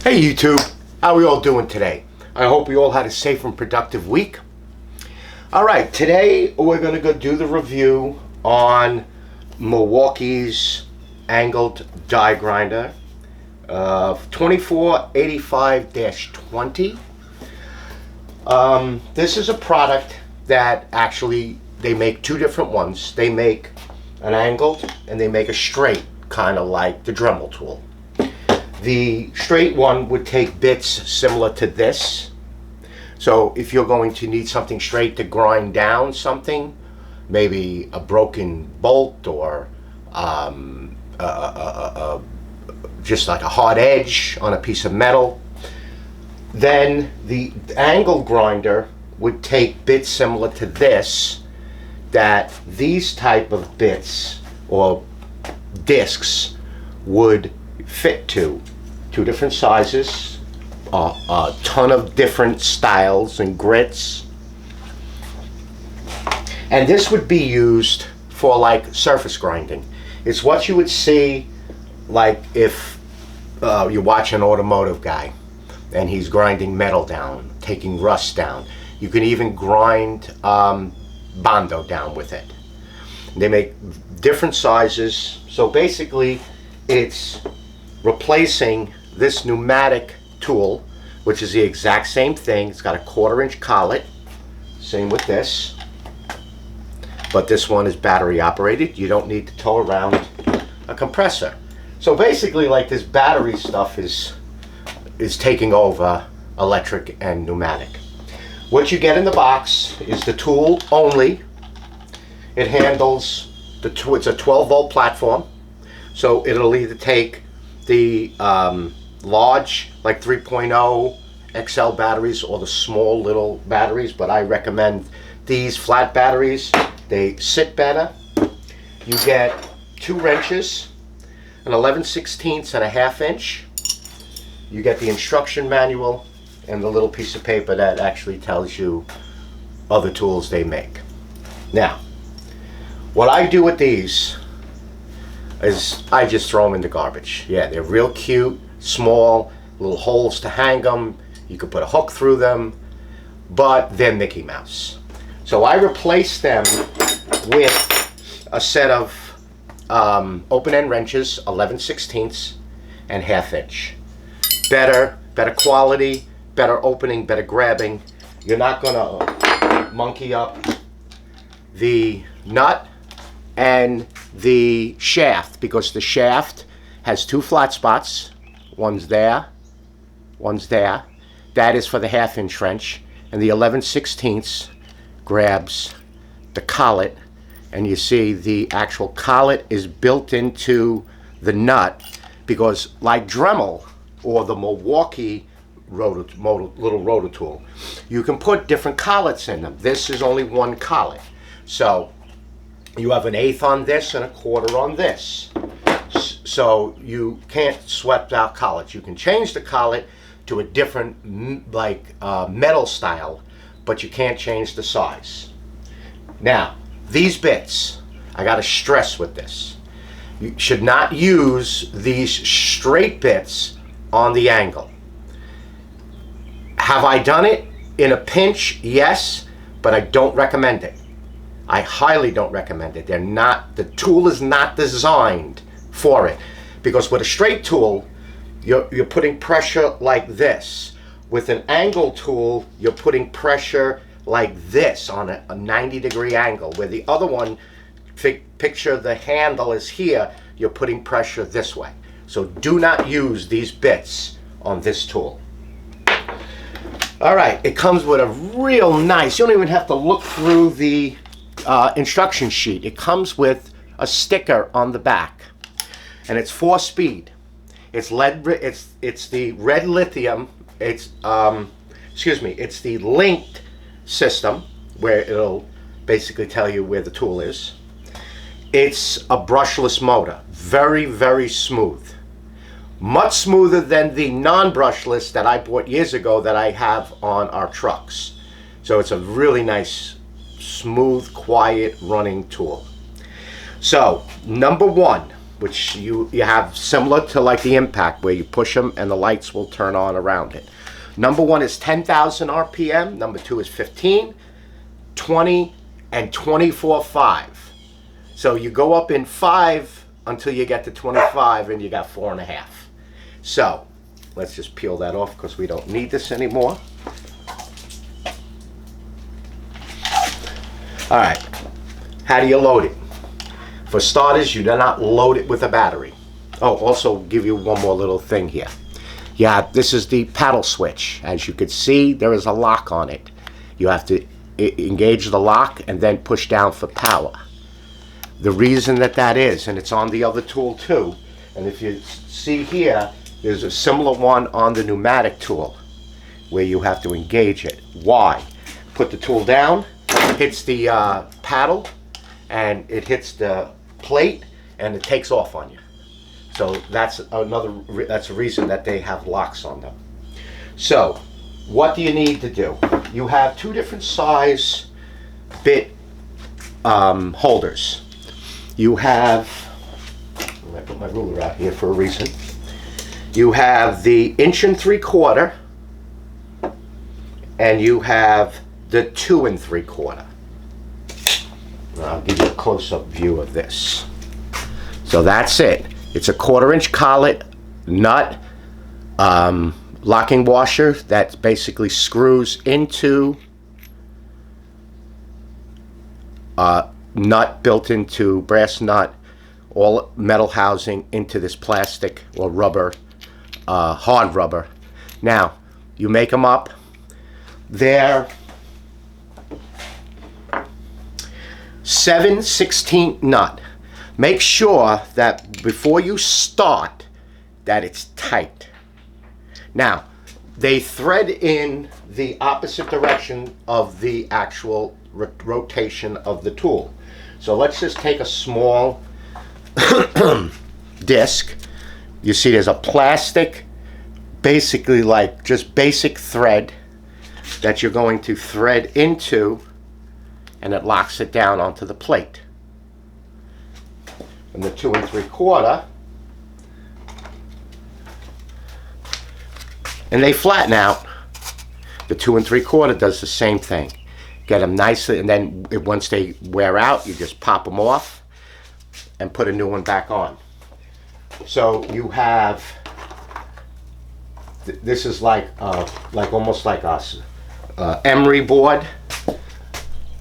Hey YouTube, how are we all doing today? I hope we all had a safe and productive week. Alright, today we're going to go do the review on Milwaukee's angled die grinder 2485-20. This is a product that actually they make two different ones. They make an angled and they make a straight, kind of like the Dremel tool. The straight one would take bits similar to this. So if you're going to need something straight to grind down something, maybe a broken bolt or just like a hard edge on a piece of metal, then the angle grinder would take bits similar to this, that these type of bits or discs would fit to. Two different sizes, a ton of different styles and grits, and this would be used for like surface grinding. It's what you would see like if you watch an automotive guy and he's grinding metal down, taking rust down. You can even grind Bondo down with it. They make different sizes, so basically it's replacing this pneumatic tool, which is the exact same thing. It's got a 1/4 inch collet, same with this, but this one is battery operated. You don't need to tow around a compressor. So basically, like, this battery stuff is taking over electric and pneumatic. What you get in the box is the tool only. It handles the it's a 12-volt platform, so it'll either take the large, like 3.0 XL batteries, or the small little batteries, but I recommend these flat batteries. They sit better. You get 2 wrenches, an 11/16 and a 1/2 inch. You get the instruction manual and the little piece of paper that actually tells you other tools they make. Now, what I do with these is I just throw them in the garbage. Yeah, they're real cute, small, little holes to hang them. You could put a hook through them, but they're Mickey Mouse. So I replace them with a set of open-end wrenches, 11/16 and 1/2 inch. Better quality, better opening, better grabbing. You're not gonna monkey up the nut and the shaft, because the shaft has 2 flat spots. One's there, one's there. That is for the 1/2 inch wrench, and the 11/16 grabs the collet, and you see the actual collet is built into the nut, because like Dremel or the Milwaukee little rotor tool, you can put different collets in them. This is only one collet, so you have an 1/8 on this and a 1/4 on this. So you can't swap out collets. You can change the collet to a different metal style, but you can't change the size. Now, these bits, I gotta stress with this, you should not use these straight bits on the angle. Have I done it in a pinch? Yes, but I don't recommend it. I highly don't recommend it. The tool is not designed for it, because with a straight tool, you're putting pressure like this. With an angle tool, you're putting pressure like this on a 90-degree angle, where the other one, picture the handle is here, you're putting pressure this way. So do not use these bits on this tool. Alright, it comes with a real nice, you don't even have to look through the instruction sheet. It comes with a sticker on the back, and it's 4-speed. It's the red lithium. It's it's the linked system, where it'll basically tell you where the tool is. It's a brushless motor, very smooth, much smoother than the non-brushless that I bought years ago that I have on our trucks. So it's a really nice, smooth, quiet running tool. So number one, which you have similar to like the impact, where you push them and the lights will turn on around it. Number 1 is 10,000 RPM. Number 2 is 15, 20, and 24.5. So you go up in 5 until you get to 25, and you got 4.5. So let's just peel that off because we don't need this anymore. All right, how do you load it? For starters, you do not load it with a battery. Oh, also give you one more little thing here. Yeah, this is the paddle switch. As you can see, there is a lock on it. You have to engage the lock and then push down for power. The reason that is, and it's on the other tool too, and if you see here, there's a similar one on the pneumatic tool where you have to engage it. Why? Put the tool down, hits the paddle, and it hits the plate, and it takes off on you. So that's a reason that they have locks on them. So what do you need to do? You have 2 different size bit holders. You have, I put my ruler out here for a reason. You have the 1 3/4 inch, and you have the 2 3/4 inch. I'll give you a close-up view of this. So that's it. It's a 1/4 inch collet nut locking washer that basically screws into nut built into brass nut, all metal housing into this plastic or rubber, hard rubber. Now, you make them up. They're 7/16 nut. Make sure that before you start that it's tight. Now, they thread in the opposite direction of the actual rotation of the tool. So let's just take a small disc. You see there's a plastic, basically like just basic thread that you're going to thread into, and it locks it down onto the plate. And the 2 3/4, and they flatten out. The 2 3/4 does the same thing. Get them nicely, and then once they wear out, you just pop them off and put a new one back on. So you have, this is like almost like a emery board,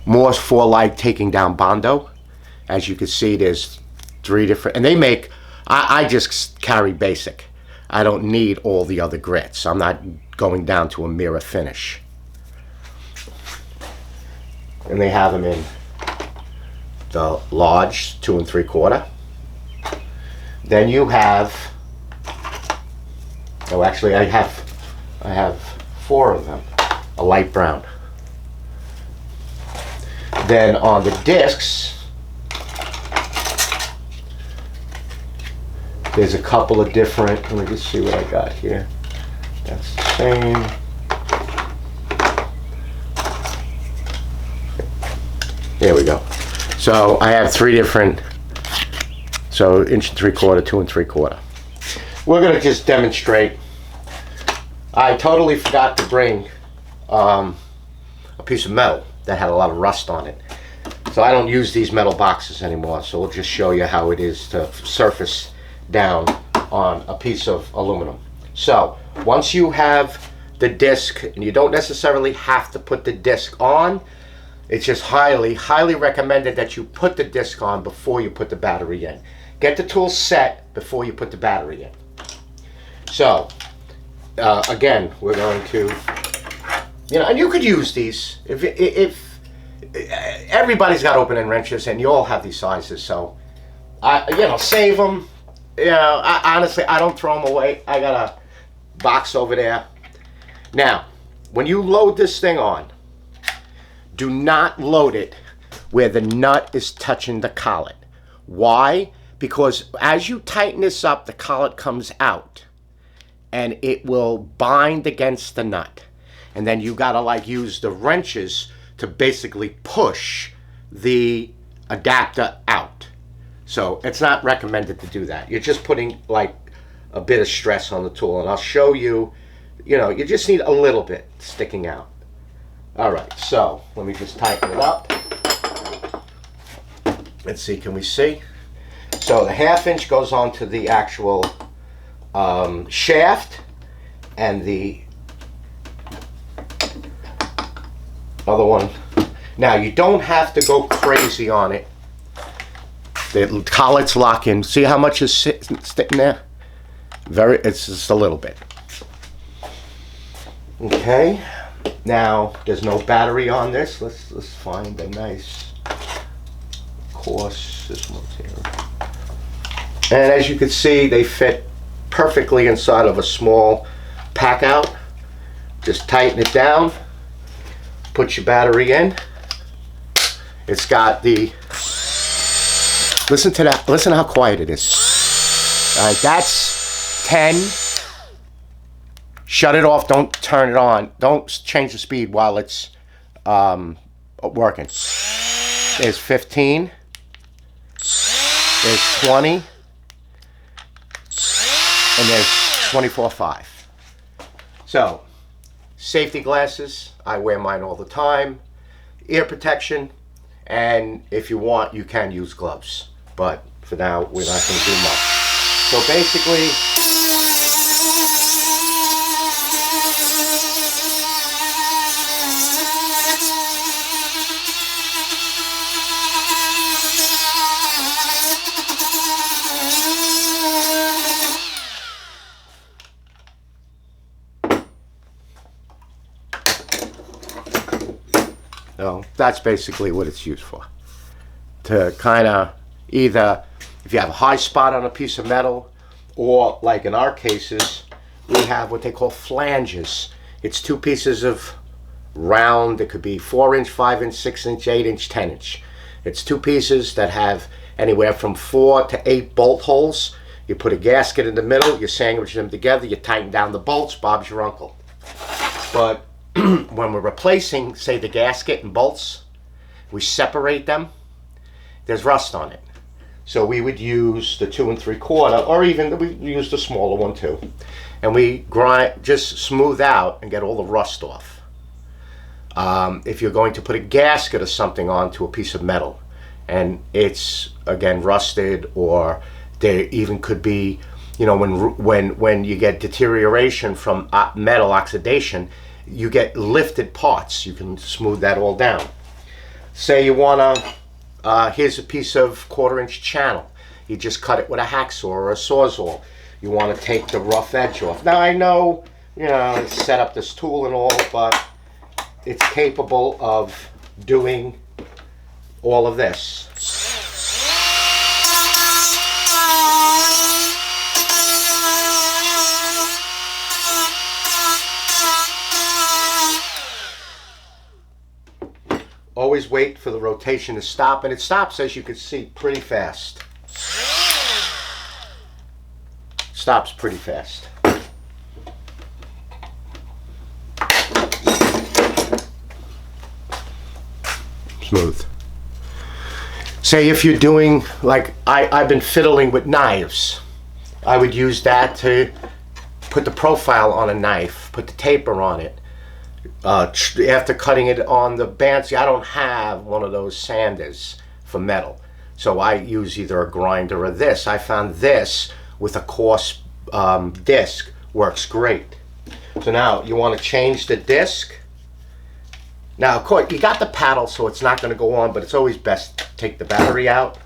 more for like taking down Bondo. As you can see, there's 3 different, and they make, I just carry basic. I don't need all the other grits. I'm not going down to a mirror finish. And they have them in the large 2 3/4. Then you have, oh actually I have 4 of them, a light brown. Then on the discs, there's a couple of different, let me just see what I got here. That's the same. There we go. So I have 3 different, so 1 3/4 inch, 2 3/4 inch. We're gonna just demonstrate. I totally forgot to bring a piece of metal that had a lot of rust on it. So I don't use these metal boxes anymore, so we'll just show you how it is to surface down on a piece of aluminum. So once you have the disc, and you don't necessarily have to put the disc on, it's just highly recommended that you put the disc on before you put the battery in. Get the tool set before you put the battery in. So again, we're going to, and you could use these if everybody's got open-end wrenches, and you all have these sizes, so save them. Honestly, I don't throw them away. I got a box over there. Now, when you load this thing on, do not load it where the nut is touching the collet. Why? Because as you tighten this up, the collet comes out, and it will bind against the nut. And then you gotta use the wrenches to basically push the adapter out. So it's not recommended to do that. You're just putting like a bit of stress on the tool, and I'll show you, you just need a little bit sticking out. All right, so let me just tighten it up. Let's see, can we see? So the 1/2 inch goes onto the actual shaft, and the other one. Now you don't have to go crazy on it. The collets lock in. See how much is sticking there? It's just a little bit. Okay. Now there's no battery on this. Let's find a nice. Of course, this one's here. And as you can see, they fit perfectly inside of a small pack out. Just tighten it down. Put your battery in. It's got the. Listen to that. Listen to how quiet it is. All right, that's 10. Shut it off. Don't turn it on. Don't change the speed while it's working. There's 15. There's 20. And there's 24.5. So, safety glasses. I wear mine all the time. Ear protection. And if you want, you can use gloves. But for now, we're not going to do much. So basically, that's basically what it's used for. To kind of either, if you have a high spot on a piece of metal, or like in our cases, we have what they call flanges. It's 2 pieces of round. It could be 4-inch, 5-inch, 6-inch, 8-inch, 10-inch. It's 2 pieces that have anywhere from 4 to 8 bolt holes. You put a gasket in the middle, you sandwich them together, you tighten down the bolts, Bob's your uncle. But when we're replacing, say, the gasket and bolts, we separate them. There's rust on it. So we would use the 2 3/4, or even we use the smaller one too. And we grind, just smooth out and get all the rust off. If you're going to put a gasket or something onto a piece of metal, and it's, again, rusted, or there even could be, when you get deterioration from metal oxidation, you get lifted parts. You can smooth that all down. Say you want to, here's a piece of 1/4-inch channel. You just cut it with a hacksaw or a sawzall. You want to take the rough edge off. Now I know, set up this tool and all, but it's capable of doing all of this. Always wait for the rotation to stop, and it stops, as you can see, pretty fast. Stops pretty fast. Smooth. Say if you're doing, like I've been fiddling with knives, I would use that to put the profile on a knife, put the taper on it. After cutting it on the band, see, I don't have one of those sanders for metal, so I use either a grinder or this. I found this with a coarse disc works great. So now you want to change the disc. Now, of course, you got the paddle, so it's not going to go on, but it's always best to take the battery out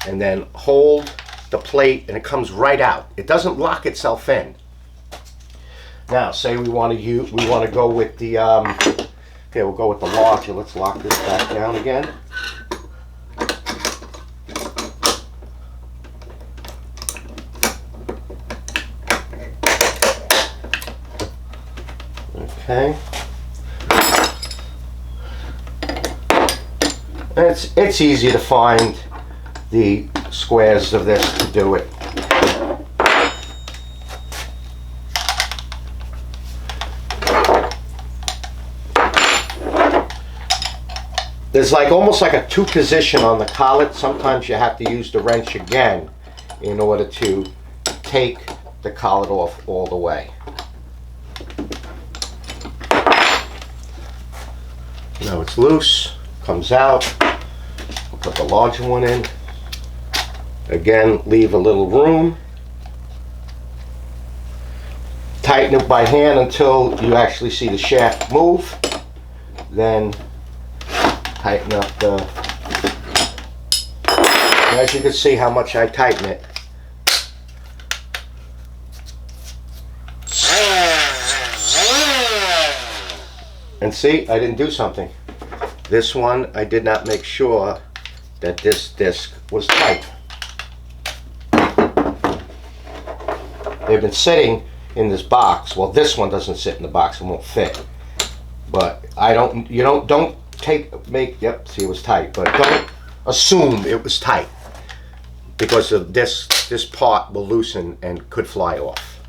and then hold the plate, and it comes right out. It doesn't lock itself in. Now, say we want to go with the, okay, we'll go with the larger. Let's lock this back down again. Okay. And it's easy to find the squares of this to do it. there's like almost like a 2 position on the collet. Sometimes you have to use the wrench again in order to take the collet off all the way. Now it's loose, comes out. I'll put the larger one in. Again, leave a little room. Tighten it by hand until you actually see the shaft move. Then tighten up the... As you can see how much I tighten it. And see, I didn't do something. This one, I did not make sure that this disc was tight. They've been sitting in this box. Well, this one doesn't sit in the box, it won't fit. But don't yep, see, it was tight, but don't assume it was tight, because of this part will loosen and could fly off.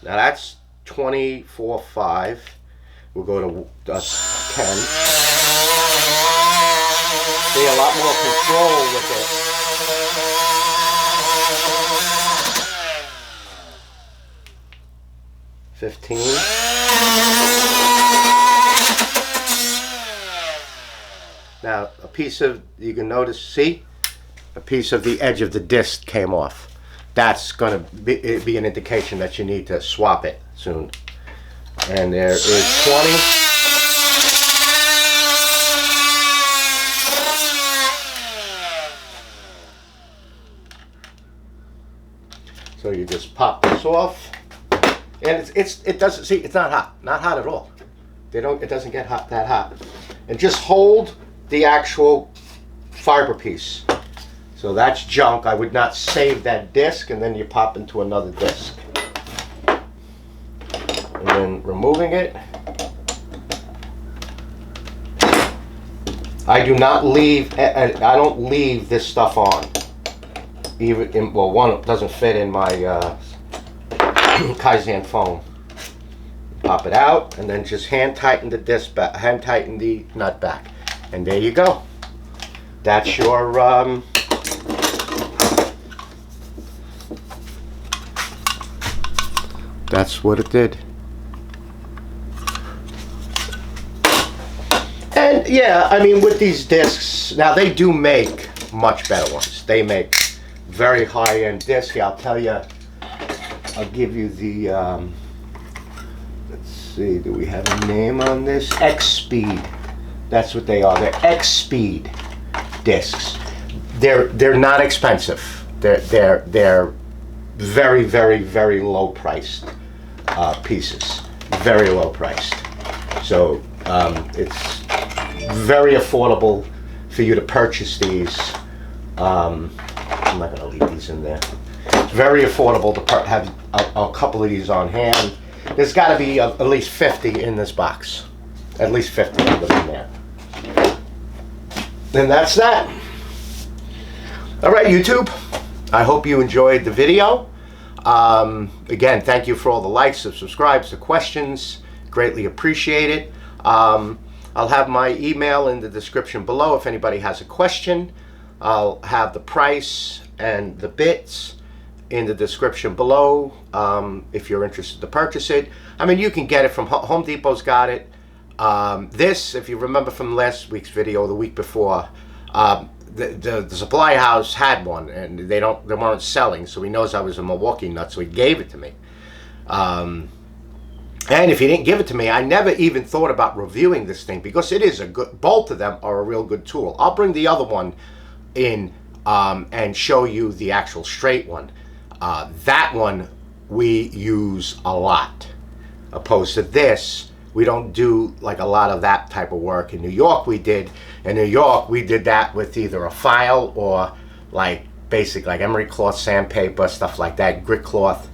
Now that's 24.5. We'll go to 10. See, a lot more control with it. $15. Now a piece of, you can notice, see, a piece of the edge of the disc came off. That's going to be an indication that you need to swap it soon. And there is 20. So you just pop this off, and it doesn't, see, it's not hot at all. It doesn't get that hot. And just hold the actual fiber piece. So that's junk. I would not save that disc, and then you pop into another disc. And then removing it. I don't leave this stuff on. Well, one doesn't fit in my Kaizen phone. Pop it out, and then just hand tighten the disc back, hand tighten the nut back, and there you go. That's your that's what it did. And yeah, I mean, with these discs, now they do make much better ones. They make very high-end discs. I'll tell you, I'll give you the, let's see, do we have a name on this? X-Speed. That's what they are. They're X-Speed discs. They're not expensive. They're very, very, very low priced pieces. Very low priced. So it's very affordable for you to purchase these. I'm not going to leave these in there. It's very affordable to have a couple of these on hand. There's got to be at least 50 in this box. At least 50 of them in there. And that's that. All right, YouTube. I hope you enjoyed the video. Again, thank you for all the likes, the subscribes, the questions. Greatly appreciate it. I'll have my email in the description below if anybody has a question. I'll have the price and the bits in the description below if you're interested to purchase it. I mean, you can get it from Home Depot's got it. This, if you remember from last week's video, the week before, the supply house had one, and they weren't selling, so he knows I was a Milwaukee nut, so he gave it to me. And if he didn't give it to me, I never even thought about reviewing this thing, because it is a good, both of them are a real good tool. I'll bring the other one in and show you the actual straight one. That one we use a lot, opposed to this. We don't do like a lot of that type of work. In New York we did. In New York we did that with either a file or like basic like emery cloth, sandpaper, stuff like that, grit cloth.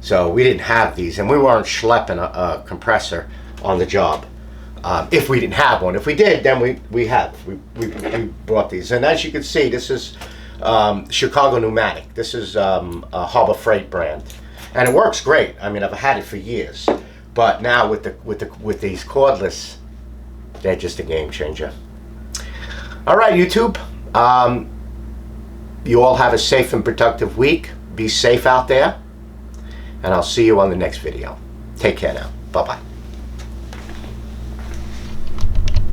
So we didn't have these, and we weren't schlepping a compressor on the job. If we didn't have one. If we did, then we brought these. And as you can see, this is Chicago Pneumatic. This is a Harbor Freight brand, and it works great. I mean, I've had it for years, but now with these cordless, they're just a game changer. All right, YouTube. You all have a safe and productive week. Be safe out there, and I'll see you on the next video. Take care now. Bye-bye.